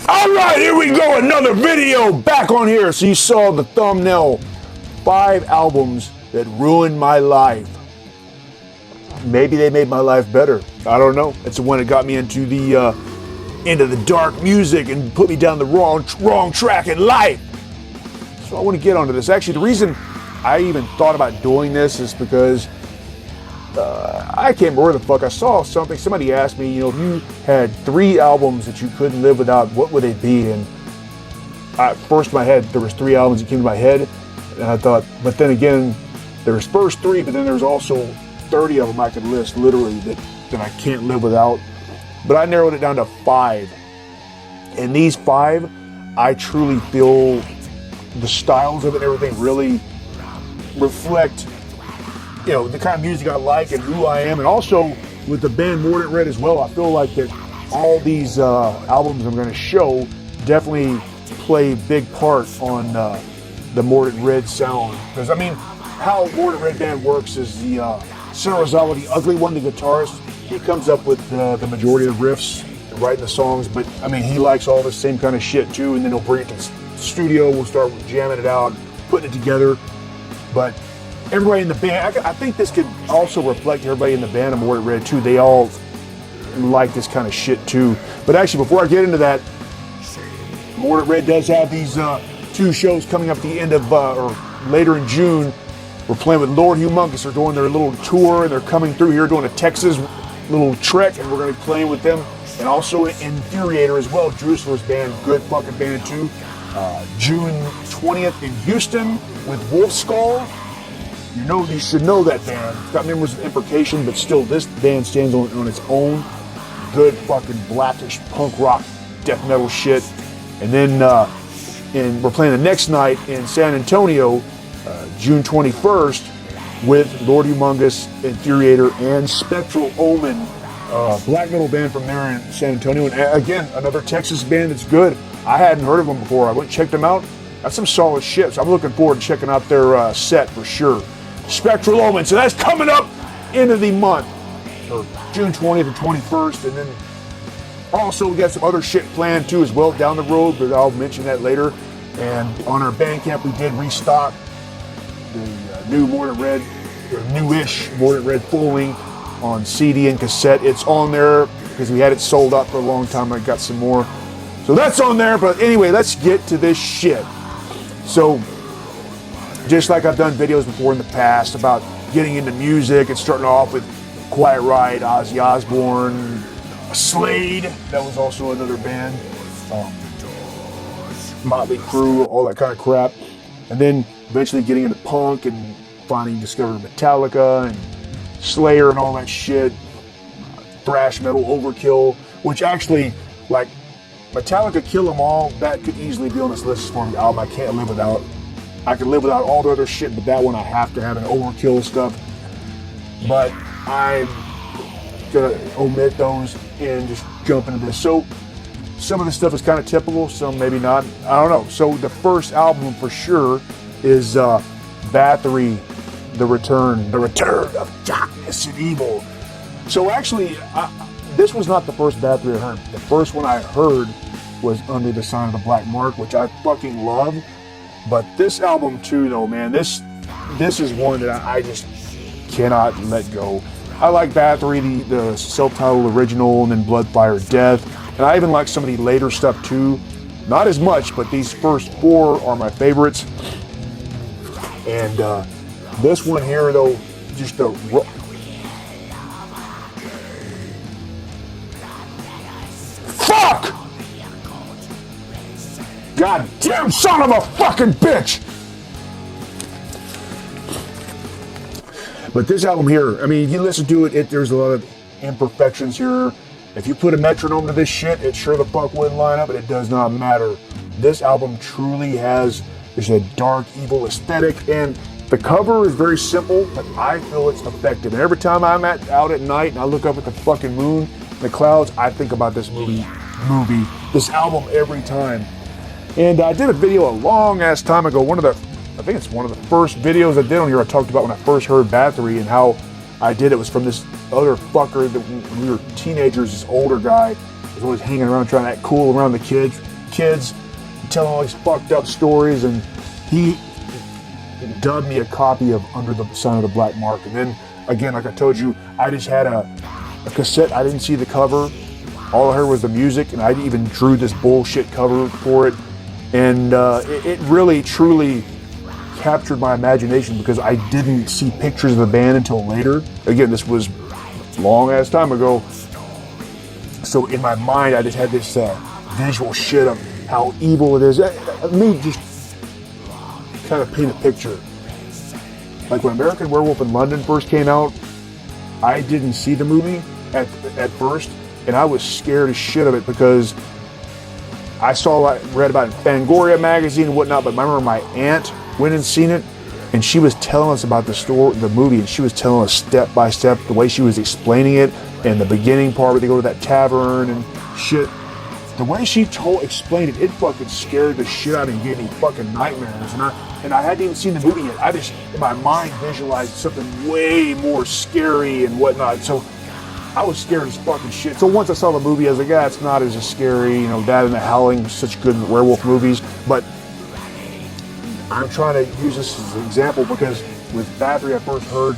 Alright, here we go, another video back on here. So you saw the thumbnail, 5 albums that ruined my life. Maybe they made my life better. I don't know. It's the one that got me into the dark music and put me down the wrong track in life. So I want to get onto this. Actually, the reason I even thought about doing this is because I can't remember where the fuck I saw something. Somebody asked me, if you had 3 albums that you couldn't live without, what would they be? And first in my head, there was 3 albums that came to my head, and I thought, but then again, there's first 3, but then there's also 30 of them I could list literally that I can't live without. But I narrowed it down to 5, and these 5, I truly feel the styles of it and everything really reflect the kind of music I like and who I am, and also with the band Mordant Rhed as well. I feel like that all these albums I'm going to show definitely play a big part on the Mordant Rhed sound. Because how Mordant Rhed band works is the Sarazawa, the ugly one, the guitarist, he comes up with the majority of the riffs, writing the songs, but he likes all the same kind of shit too, and then he'll bring it to the studio, we'll start jamming it out, putting it together. But everybody in the band, I think this could also reflect everybody in the band of Mordant Rhed too. They all like this kind of shit too. But actually, before I get into that, Mordant Rhed does have these 2 shows coming up at the end of, or later in June. We're playing with Lord Humongous. They're doing their little tour, and they're coming through here doing a Texas little trek, and we're going to be playing with them. And also Infuriator as well, Jerusalem's band, good fucking band too. June 20th in Houston with Wolf Skull. You should know that band. It's got members of Imprecation, but still, this band stands on its own. Good fucking blackish punk rock, death metal shit. And then we're playing the next night in San Antonio, June 21st, with Lord Humongous, Infuriator, and Spectral Omen, black metal band from there in San Antonio. And again, another Texas band that's good. I hadn't heard of them before. I went and checked them out. That's some solid shit. So I'm looking forward to checking out their set for sure. Spectral Omen. So that's coming up end of the month, or June 20th and 21st. And then also we got some other shit planned too as well down the road, but I'll mention that later. And on our Bandcamp, we did restock the new Mordant Rhed, or newish Mordant Rhed full length on CD and cassette. It's on there because we had it sold out for a long time. I got some more. So that's on there. But anyway, let's get to this shit. So, just like I've done videos before in the past about getting into music and starting off with Quiet Riot, Ozzy Osbourne, Slade, that was also another band, Motley Crue, all that kind of crap, and then eventually getting into punk and finally discovering Metallica and Slayer and all that shit, thrash metal, Overkill, which actually, like, Metallica, Kill 'Em All, that could easily be on this list for an album I can't live without. I can live without all the other shit, but that one I have to have an Overkill stuff. But I'm gonna omit those and just jump into this. So some of the stuff is kind of typical, some maybe not. I don't know. So the first album for sure is Bathory, The Return of Darkness and Evil. So actually, this was not the first Bathory I heard. The first one I heard was Under the Sign of the Black Mark, which I fucking love. But this album too, though, man, this is one that I just cannot let go. I like Bathory, the self-titled original, and then Blood, Fire, Death. And I even like some of the later stuff too. Not as much, but these first 4 are my favorites. And this one here, though, just the... Fuck! God damn son of a fucking bitch! But this album here, you listen to it, there's a lot of imperfections here. If you put a metronome to this shit, it sure the fuck wouldn't line up, and it does not matter. This album truly has just a dark, evil aesthetic, and the cover is very simple, but I feel it's effective. And every time I'm out at night and I look up at the fucking moon, the clouds, I think about this this album every time. And I did a video a long ass time ago, I think it's one of the first videos I did on here. I talked about when I first heard Bathory and how I did it was from this other fucker that when we were teenagers, this older guy was always hanging around trying to act cool around the kids. kids, telling all these fucked up stories, and he dubbed me a copy of Under the Sun of the Black Mark. And then, again, like I told you, I just had a cassette. I didn't see the cover. All I heard was the music, and I even drew this bullshit cover for it. And it really, truly captured my imagination because I didn't see pictures of the band until later. Again, this was a long-ass time ago. So in my mind, I just had this visual shit of how evil it is. Let me just kind of paint a picture. Like when American Werewolf in London first came out, I didn't see the movie at first, and I was scared as shit of it because I read about it in Fangoria magazine and whatnot, but I remember my aunt went and seen it, and she was telling us about the movie, and she was telling us step by step the way she was explaining it, and the beginning part where they go to that tavern and shit. The way she explained it, it fucking scared the shit out of me and gave me fucking nightmares. And I hadn't even seen the movie yet. I just, in my mind, visualized something way more scary and whatnot. So I was scared as fucking shit. So once I saw the movie, I was like, it's not as scary. You know, Dad and the Howling, such good werewolf movies. But I'm trying to use this as an example because with Bathory, I first heard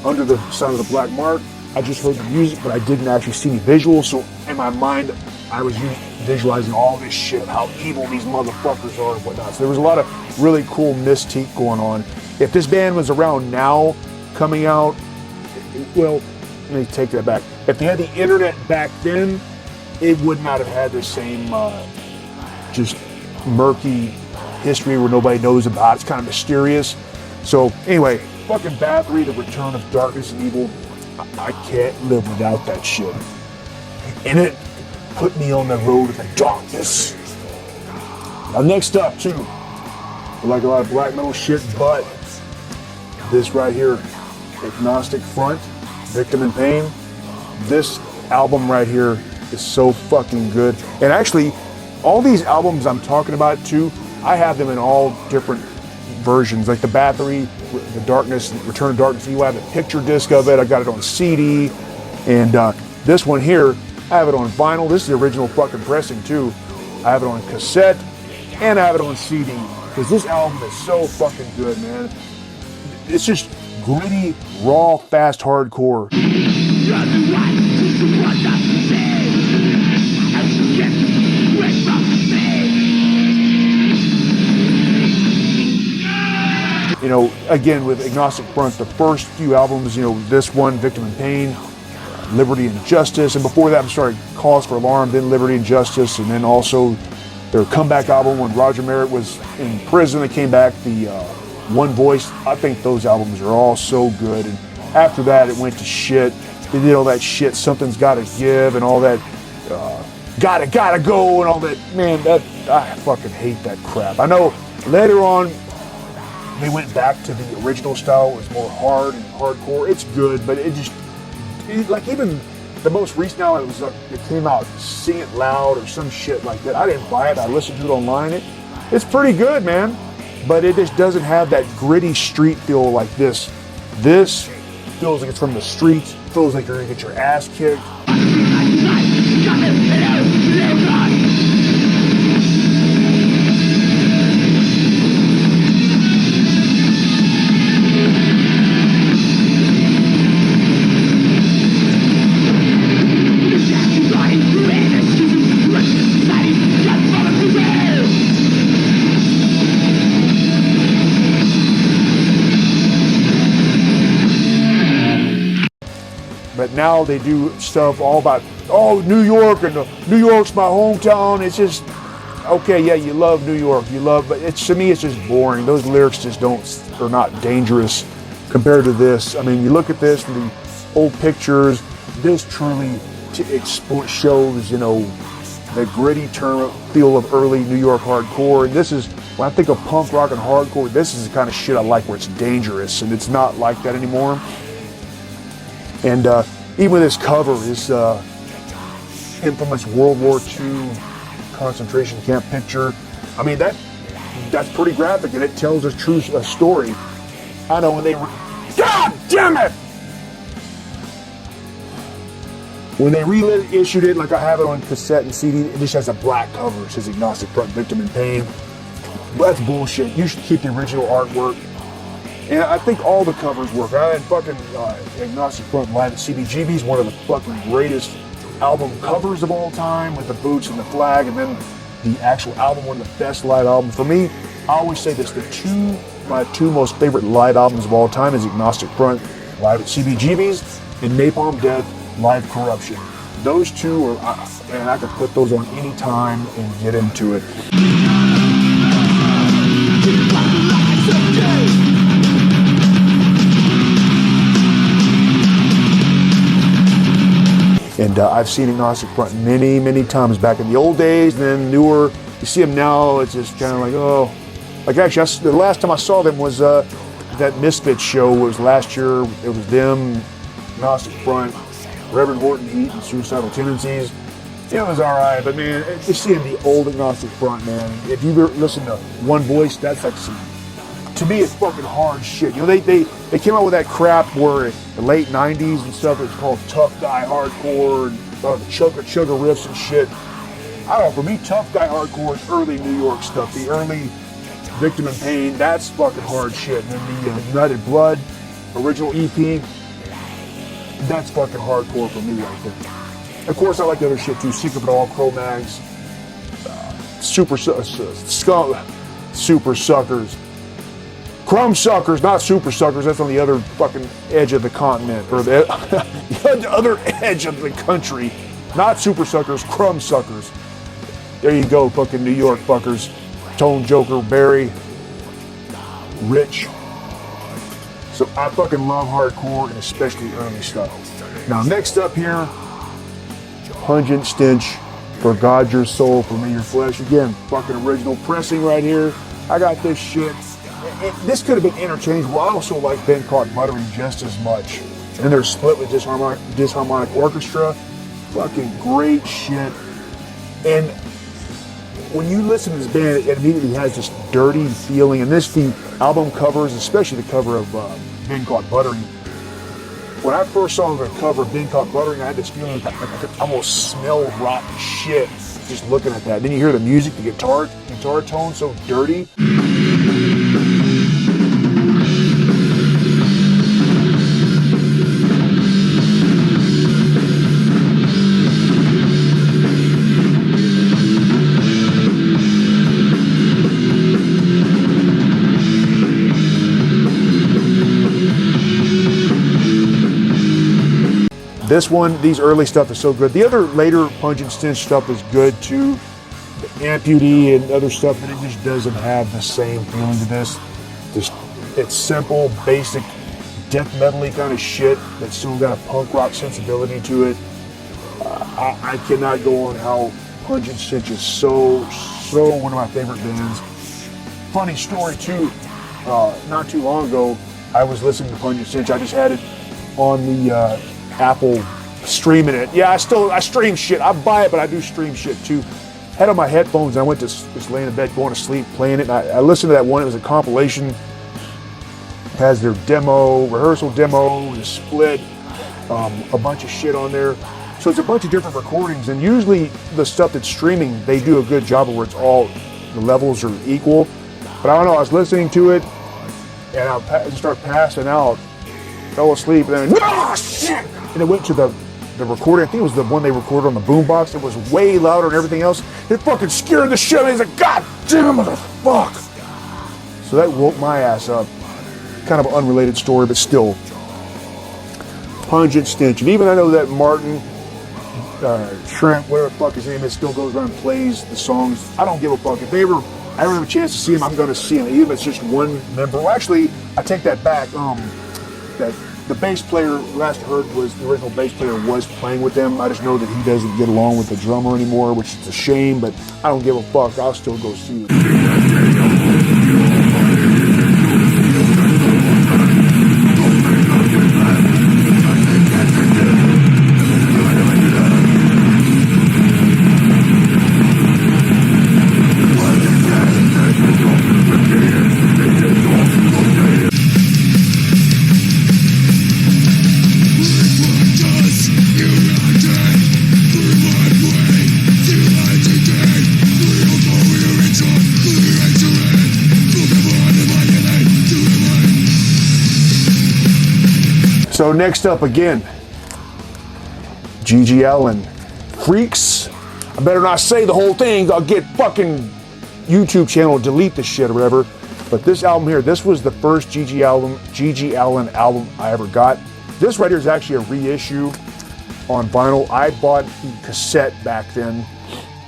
Under the Sun of the Black Mark. I just heard the music, but I didn't actually see any visuals. So in my mind, I was visualizing all this shit, how evil these motherfuckers are and whatnot. So there was a lot of really cool mystique going on. If this band was around now, coming out, well, let me take that back. If they had the internet back then, it would not have had the same just murky history where nobody knows about. It's kind of mysterious. So anyway, fucking Bathory, The Return of Darkness and Evil. I can't live without that shit. And it put me on the road of the darkness. Now next up too, I like a lot of black metal shit, but this right here, Agnostic Front, Victim in Pain. This album right here is so fucking good. And actually, all these albums I'm talking about too, I have them in all different versions, like the Bathory, the Darkness, Return of Darkness. You have a picture disc of it. I got it on CD, and this one here, I have it on vinyl. This is the original fucking pressing too. I have it on cassette, and I have it on CD because this album is so fucking good, man. It's just gritty, raw, fast, hardcore. You know, again, with Agnostic Front, the first few albums, you know, this one, Victim in Pain, Liberty and Justice, and before that, I started Cause for Alarm, then Liberty and Justice, and then also their comeback album when Roger Merritt was in prison. They came back, the One Voice. I think those albums are all so good. And after that, it went to shit. They did all that shit, Something's Gotta Give, and all that, gotta go, and all that. Man, I fucking hate that crap. I know later on, they went back to the original style. It was more hard and hardcore. It's good, but like even the most recent now, it came out Sing It Loud or some shit like that. I didn't buy it. I listened to it online. It's pretty good, man. But it just doesn't have that gritty street feel like this. This feels like it's from the streets. Feels like you're gonna get your ass kicked. But now they do stuff all about, New York, and New York's my hometown. It's just, okay, yeah, you love New York, but to me, it's just boring. Those lyrics just are not dangerous compared to this. I mean, you look at this, the old pictures, this truly shows, you know, the gritty feel of early New York hardcore. And this is, when I think of punk rock and hardcore, this is the kind of shit I like where it's dangerous, and it's not like that anymore. And even with this cover, this infamous World War II concentration camp picture, I mean, that's pretty graphic, and it tells a true story. I know when God damn it! When they reissued it, like I have it on cassette and CD, it just has a black cover. It says Agnostic Front, Victim in Pain. But that's bullshit. You should keep the original artwork. And I think all the covers work. I had fucking Agnostic Front live at CBGB's, one of the fucking greatest album covers of all time, with the boots and the flag, and then the actual album, one of the best live albums. For me, I always say this, my two most favorite live albums of all time is Agnostic Front, live at CBGB's, and Napalm Death, Live Corruption. Those two are, and I could put those on any time and get into it. And I've seen Agnostic Front many, many times back in the old days, and then newer. You see them now, it's just kind of like, oh. Like actually, the last time I saw them was that Misfits show was last year. It was them, Agnostic Front, Reverend Horton Heat, and Suicidal Tendencies. It was all right, but man, just seeing the old Agnostic Front, man. If you listen to One Voice, that's like some, to me, it's fucking hard shit. You know, they came out with that crap where the late '90s and stuff. It's called Tough Guy Hardcore and the chugga riffs and shit. I don't know. For me, Tough Guy Hardcore is early New York stuff. The early Victim in Pain, that's fucking hard shit. And then the United Blood original EP, that's fucking hardcore for me right there. Of course, I like the other shit too. Sick of It All, Cro-Mags, Super Suckers. Crumb Suckers, not Super Suckers. That's on the other fucking edge of the continent, or the other edge of the country. Not Super Suckers, Crumb Suckers. There you go, fucking New York fuckers. Tone Joker, Barry, Rich. So I fucking love hardcore, and especially early stuff. Now next up here, Pungent Stench, For God Your Soul, For Me Your Flesh. Again, fucking original pressing right here. I got this shit. This could have been interchangeable. I also like Ben Caught Buttering just as much. And they're split with Disharmonic Orchestra. Fucking great shit. And when you listen to this band, it immediately has this dirty feeling. And the album covers, especially the cover of Ben Caught Buttering. When I first saw the cover of Ben Caught Buttering, I had this feeling like I could almost smell rotten shit just looking at that. Then you hear the music, the guitar tone so dirty. These early stuff is so good. The other later Pungent Stench stuff is good too. The Amputee and other stuff, but it just doesn't have the same feeling to this. It's simple, basic, death metal-y kind of shit that's still got a punk rock sensibility to it. I cannot go on how Pungent Stench is so one of my favorite bands. Funny story too, not too long ago, I was listening to Pungent Stench. I just had it on the Apple streaming it. Yeah, I stream shit. I buy it, but I do stream shit too. Had on my headphones and I went to just laying in bed, going to sleep, playing it. And I listened to that one. It was a compilation. It has their rehearsal demo, the split, a bunch of shit on there. So it's a bunch of different recordings. And usually the stuff that's streaming, they do a good job of where it's all, the levels are equal. But I don't know, I was listening to it and I just started passing out, fell asleep, and then, shit! And it went to the recording. I think it was the one they recorded on the boombox. It was way louder than everything else. It fucking scared the shit out of me. He's like, God damn it, fuck. So that woke my ass up. Kind of an unrelated story, but still. Pungent Stench. And even I know that Martin Trent, whatever the fuck his name is, still goes around and plays the songs. I don't give a fuck. If I ever have a chance to see him, I'm going to see him. Even if it's just one member. Well, actually, I take that back. That the bass player last I heard was the original bass player was playing with them. I just know that he doesn't get along with the drummer anymore, which is a shame, but I don't give a fuck. I'll still go see it. You are dead. So next up again, GG Allin. Freaks. I better not say the whole thing. I'll get fucking YouTube channel, delete the shit or whatever. But this album here, this was the first GG Allin album I ever got. This right here is actually a reissue on vinyl. I bought the cassette back then,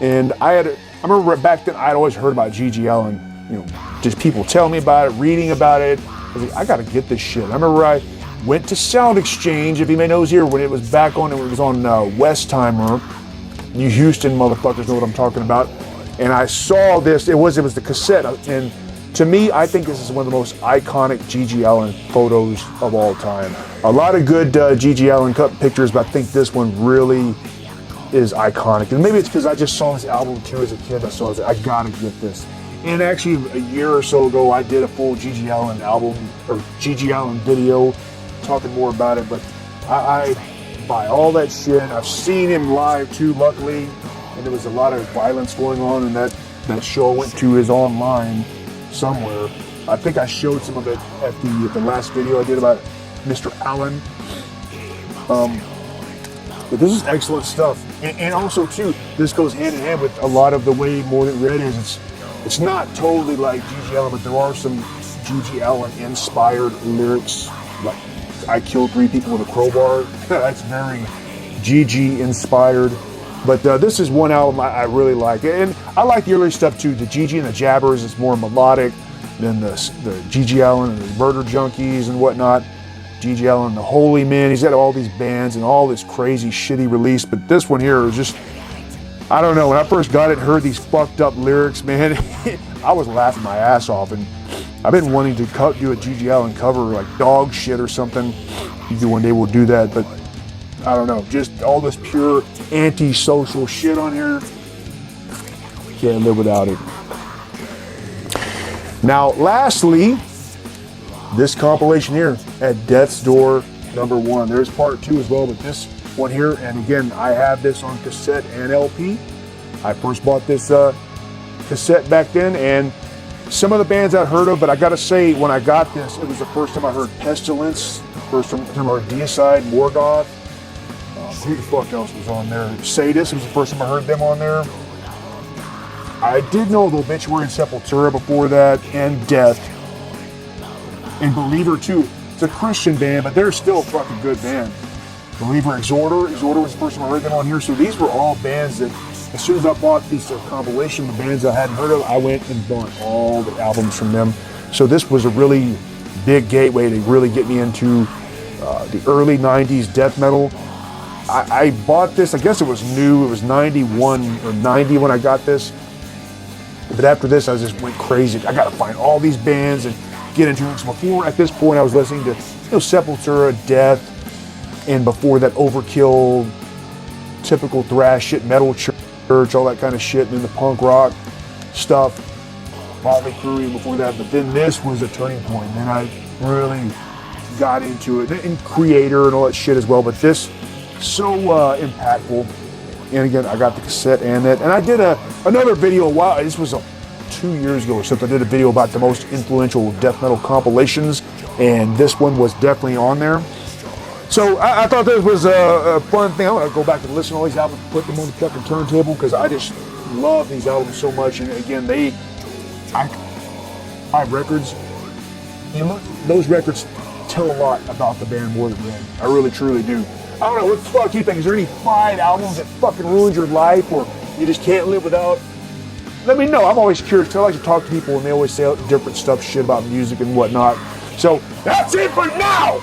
and I remember back then I'd always heard about GG Allin. You know, just people telling me about it, reading about it. I was like, I gotta get this shit. I remember I went to Sound Exchange, if anybody knows here, when it was back on, it was on Westheimer. You Houston motherfuckers know what I'm talking about. And I saw this, it was the cassette, and to me, I think this is one of the most iconic GG Allin photos of all time. A lot of good GG Allin cut pictures, but I think this one really is iconic. And maybe it's because I just saw this album too as a kid. I was like, I gotta get this. And actually, a year or so ago, I did a full GG Allin album, or GG Allin video, talking more about it, but I buy all that shit. I've seen him live too, luckily, and there was a lot of violence going on, and that show I went to is online somewhere. I think I showed some of it at the last video I did about Mr. Allin. But this is excellent stuff. And also too, this goes hand in hand with a lot of the way Mordant Rhed is. It's not totally like GG Allin, but there are some GG Allin inspired lyrics, like I killed 3 people with a crowbar. That's very GG inspired. But this is one album I really like. And I like the early stuff too. The GG and the Jabbers is more melodic than the GG Allin and the Murder Junkies and whatnot. GG Allin, the Holy Man, he's got all these bands and all this crazy shit he released. But this one here is just, I don't know, when I first got it and heard these fucked up lyrics, man, I was laughing my ass off. And I've been wanting to do a GG Allin cover like Dog Shit or something. Maybe one day we'll do that, but I don't know, just all this pure anti-social shit on here. Can't live without it. Now, lastly, this compilation here at Death's Door #1. There's part 2 as well, but this one here, and again, I have this on cassette and LP. I first bought this cassette back then, and some of the bands I'd heard of, but I gotta say, when I got this, it was the first time I heard Pestilence, first time I heard Deicide, Morgoth. Who the fuck else was on there? Sadist was the first time I heard them on there. I did know the Obituary and Sepultura before that, and Death. And Believer too. It's a Christian band, but they're still a fucking good band. Believer, Exhorder was the first time I heard them on here. So these were all bands that, as soon as I bought these compilation of bands I hadn't heard of, I went and bought all the albums from them. So this was a really big gateway to really get me into the early 90s death metal. I bought this, I guess it was new, it was 91 or 90 when I got this. But after this, I just went crazy. I gotta find all these bands and get into it. So before, at this point, I was listening to Sepultura, Death, and before that, Overkill, typical thrash shit, Metal Church, all that kind of shit, and then the punk rock stuff, Motley Crue, and before that. But then this was a turning point, and I really got into it, and Creator and all that shit as well. But this, so impactful. And again, I got the cassette and that. And I did another video a while, this was 2 years ago or something. I did a video about the most influential death metal compilations, and this one was definitely on there. So I thought this was a fun thing. I'm gonna go back and listen to all these albums, put them on the fucking turntable, because I just love these albums so much. And again, I buy records. You look, those records tell a lot about the band Mordant Rhed. I really, truly do. I don't know, what the fuck you think? Is there any 5 albums that fucking ruined your life or you just can't live without? Let me know. I'm always curious, because I like to talk to people and they always say different stuff, shit about music and whatnot. So that's it for now.